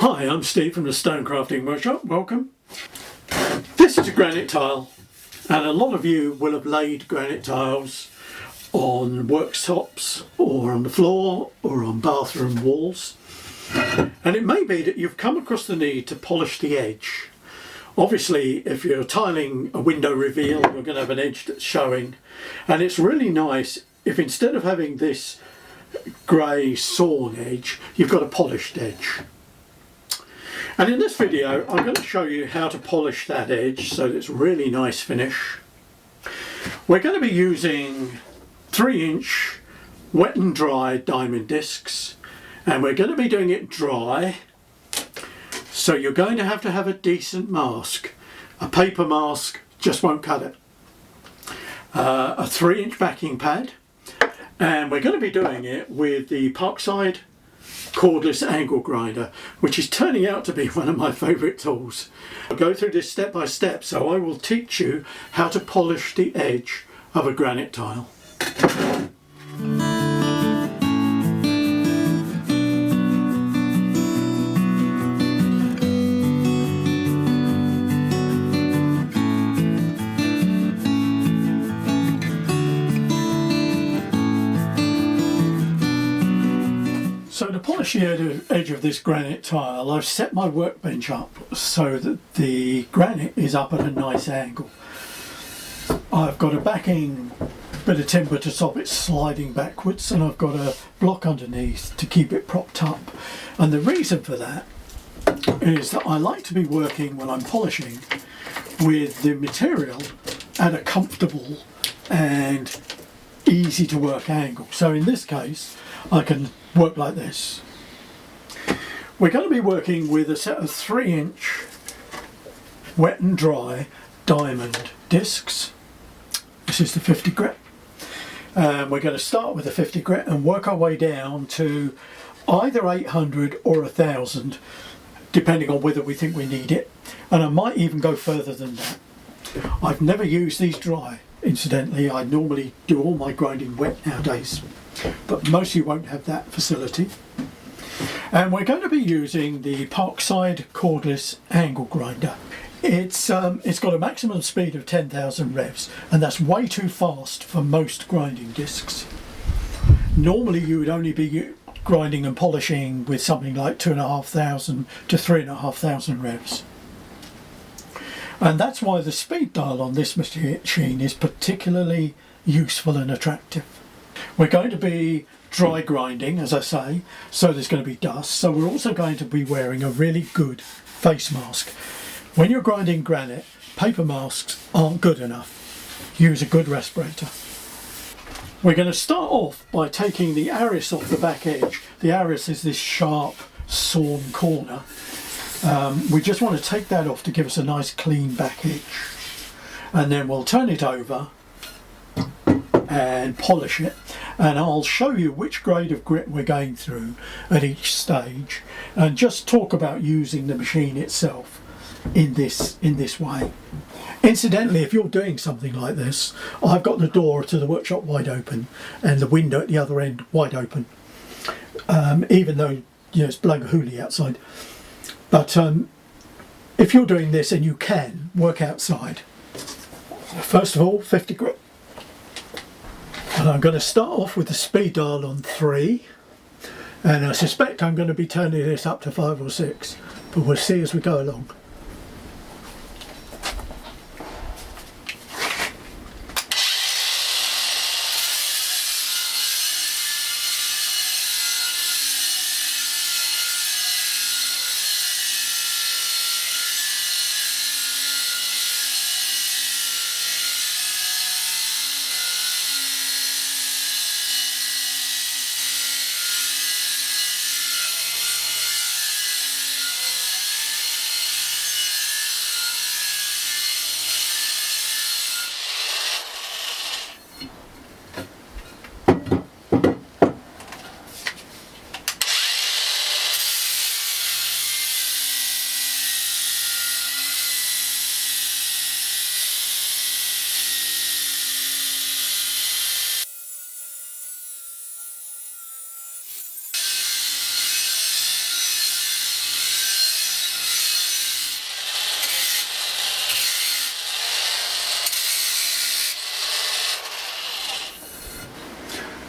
Hi, I'm Steve from the Stone Crafting Workshop. Welcome. This is a granite tile, and a lot of you will have laid granite tiles on worktops or on the floor or on bathroom walls. And it may be that you've come across the need to polish the edge. Obviously, if you're tiling a window reveal, you're going to have an edge that's showing. And it's really nice if instead of having this grey sawn edge, you've got a polished edge. And in this video, I'm going to show you how to polish that edge so that it's a really nice finish. We're going to be using 3-inch wet and dry diamond discs, and we're going to be doing it dry. So you're going to have a decent mask. A paper mask just won't cut it. A 3-inch backing pad, and we're going to be doing it with the Parkside cordless angle grinder, which is turning out to be one of my favourite tools. I'll go through this step by step, so I will teach you how to polish the edge of a granite tile. So to polish the edge of this granite tile, I've set my workbench up so that the granite is up at a nice angle. I've got a backing bit of timber to stop it sliding backwards, and I've got a block underneath to keep it propped up. And the reason for that is that I like to be working when I'm polishing with the material at a comfortable and easy to work angle. So in this case, I can work like this. We're going to be working with a set of 3-inch wet and dry diamond discs. This is the 50 grit. We're going to start with the 50 grit and work our way down to either 800 or 1000, depending on whether we think we need it. And I might even go further than that. I've never used these dry, incidentally. I normally do all my grinding wet nowadays, but most of you won't have that facility. And we're going to be using the Parkside cordless angle grinder. It's got a maximum speed of 10,000 revs, and that's way too fast for most grinding discs. Normally you would only be grinding and polishing with something like 2,500 to 3,500 revs. And that's why the speed dial on this machine is particularly useful and attractive. We're going to be dry grinding, as I say, so there's going to be dust. So we're also going to be wearing a really good face mask. When you're grinding granite, paper masks aren't good enough. Use a good respirator. We're going to start off by taking the arris off the back edge. The arris is this sharp sawn corner. We just want to take that off to give us a nice clean back edge. And then we'll turn it over and polish it, and I'll show you which grade of grit we're going through at each stage, and just talk about using the machine itself in this way. Incidentally, if you're doing something like this, I've got the door to the workshop wide open and the window at the other end wide open, even though it's blowing a hoolie outside. But if you're doing this and you can work outside, first of all, 50 grit. And I'm going to start off with the speed dial on 3, and I suspect I'm going to be turning this up to 5 or 6, but we'll see as we go along.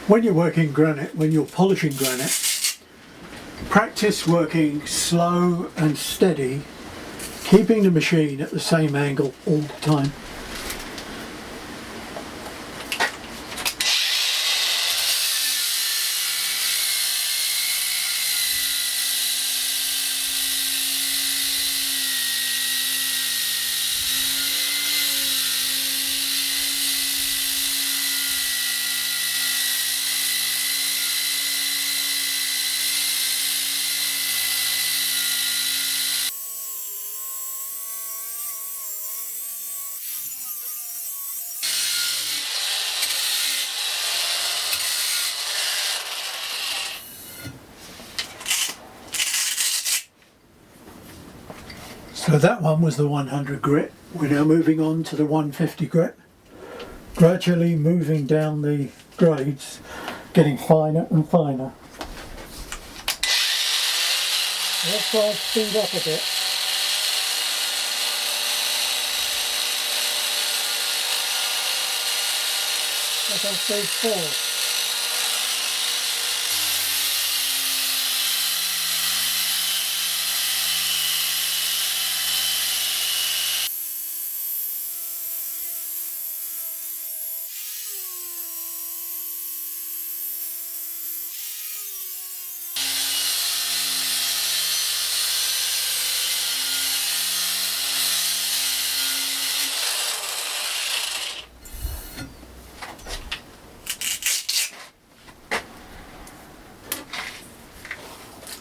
when you're working granite, when you're polishing granite, practice working slow and steady, keeping the machine at the same angle all the time. So that one was the 100 grit. We're now moving on to the 150 grit. Gradually moving down the grades, getting finer and finer. Let's try and speed up a bit. That's on stage 4.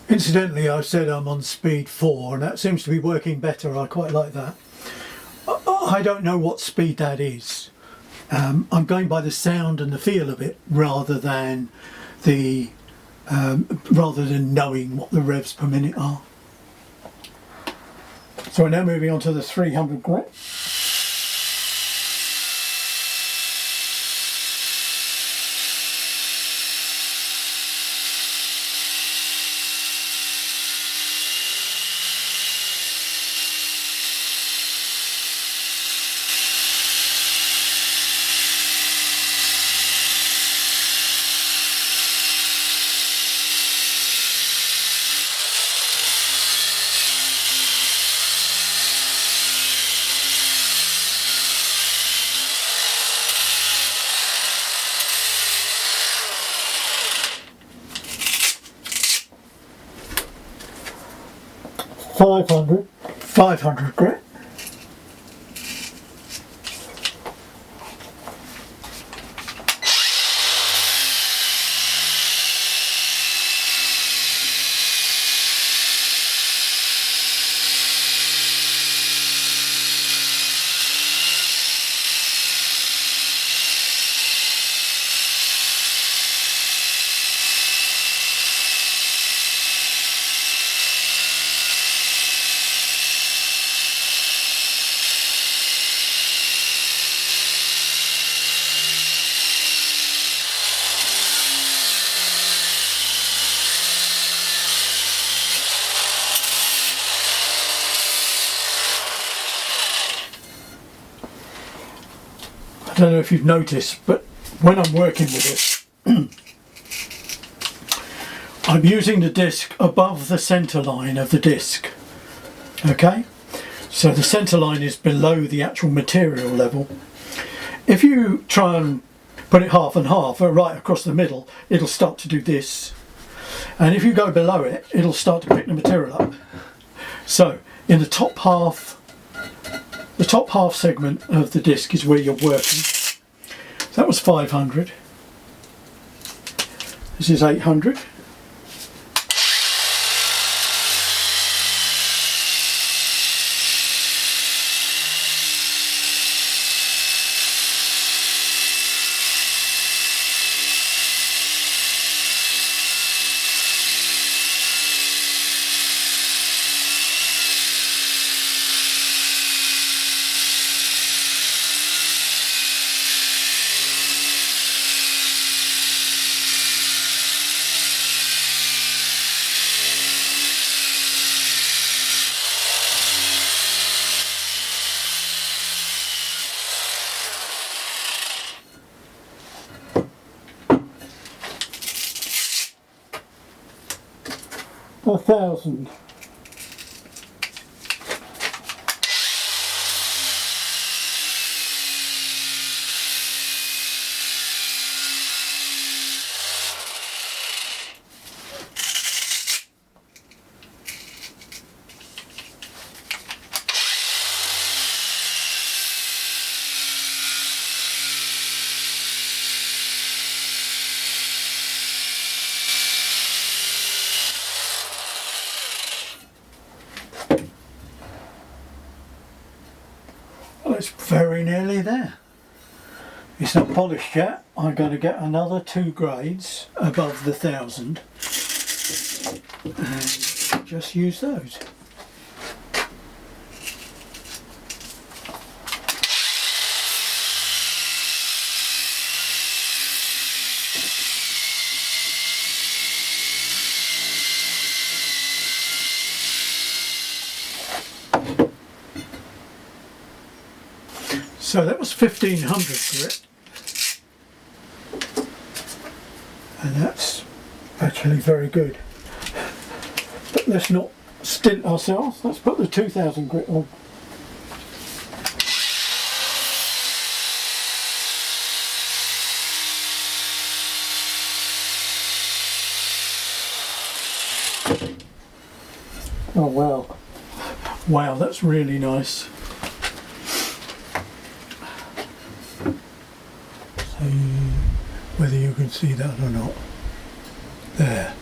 Incidentally, I said I'm on speed 4 and that seems to be working better. I quite like that. I don't know what speed that is. I'm going by the sound and the feel of it rather than knowing what the revs per minute are. So we're now moving on to the 300 grit. Five hundred grit. I don't know if you've noticed, but when I'm working with this, I'm using the disc above the centre line of the disc. Okay, so the centre line is below the actual material level. If you try and put it half and half, or right across the middle, it'll start to do this. And if you go below it, it'll start to pick the material up. So in the top half segment of the disc is where you're working. So that was 500. This is 800. 1000. Well, it's very nearly there. It's not polished yet. I'm going to get another 2 grades above the 1000 and just use those. So that was 1500 grit, and that's actually very good. But let's not stint ourselves, let's put the 2000 grit on. Oh wow, wow, that's really nice. Whether you can see that or not, there,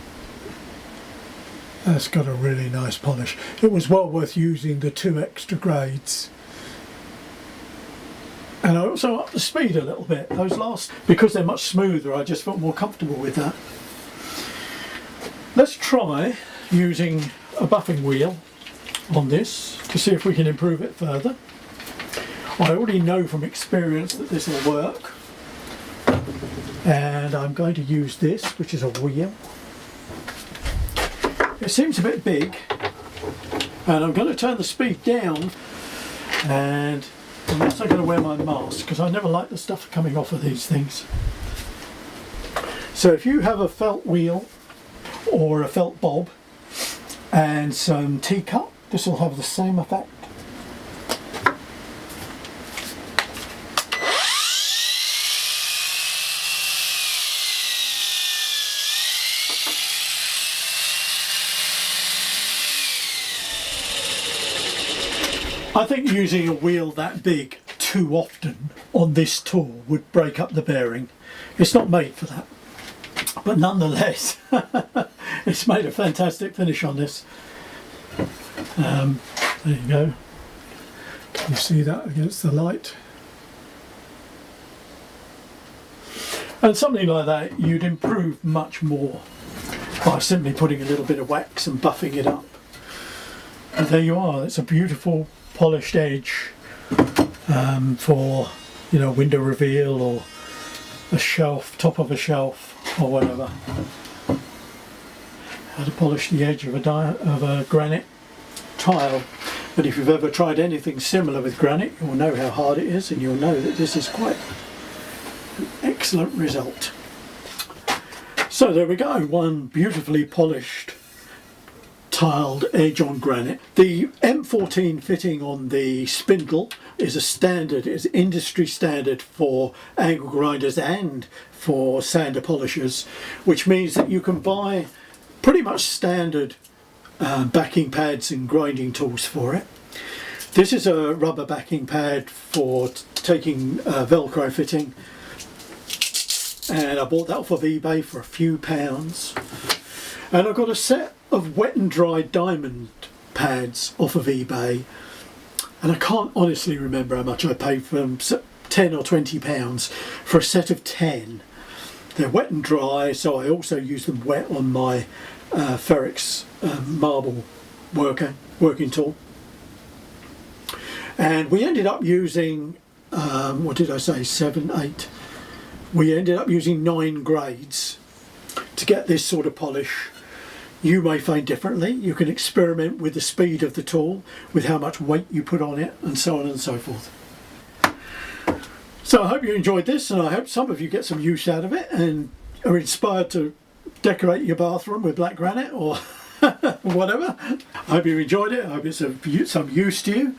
that's got a really nice polish. It was well worth using the 2 extra grades, and I also upped the speed a little bit. Those last, because they're much smoother, I just felt more comfortable with that. Let's try using a buffing wheel on this to see if we can improve it further. I already know from experience that this will work. And I'm going to use this, which is a wheel. It seems a bit big, and I'm going to turn the speed down, and I'm also going to wear my mask because I never like the stuff coming off of these things. So if you have a felt wheel or a felt bob and some T-cut, this will have the same effect. I think using a wheel that big too often on this tool would break up the bearing. It's not made for that, but nonetheless it's made a fantastic finish on this. There you go, can you see that against the light? And something like that you'd improve much more by simply putting a little bit of wax and buffing it up. And there you are, it's a beautiful polished edge for, you know, window reveal or a shelf, top of a shelf or whatever. How to polish the edge of a granite tile. But if you've ever tried anything similar with granite, you'll know how hard it is, and you'll know that this is quite an excellent result. So there we go, one beautifully polished tiled edge on granite. The M14 fitting on the spindle is a standard, is industry standard for angle grinders and for sander polishers, which means that you can buy pretty much standard backing pads and grinding tools for it. This is a rubber backing pad for taking Velcro fitting, and I bought that off of eBay for a few pounds. And I've got a set of wet and dry diamond pads off of eBay, and I can't honestly remember how much I paid for them, 10 or 20 pounds for a set of 10. They're wet and dry, so I also use them wet on my Ferrex marble working tool. And we ended up using, what did I say, 7, 8? We ended up using 9 grades to get this sort of polish. You may find differently. You can experiment with the speed of the tool, with how much weight you put on it, and so on and so forth. So I hope you enjoyed this, and I hope some of you get some use out of it and are inspired to decorate your bathroom with black granite or whatever. I hope you enjoyed it. I hope it's of some use to you.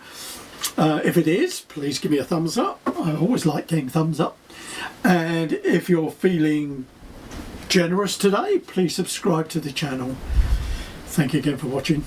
If it is, please give me a thumbs up. I always like getting thumbs up. And if you're feeling generous today, please subscribe to the channel. Thank you again for watching.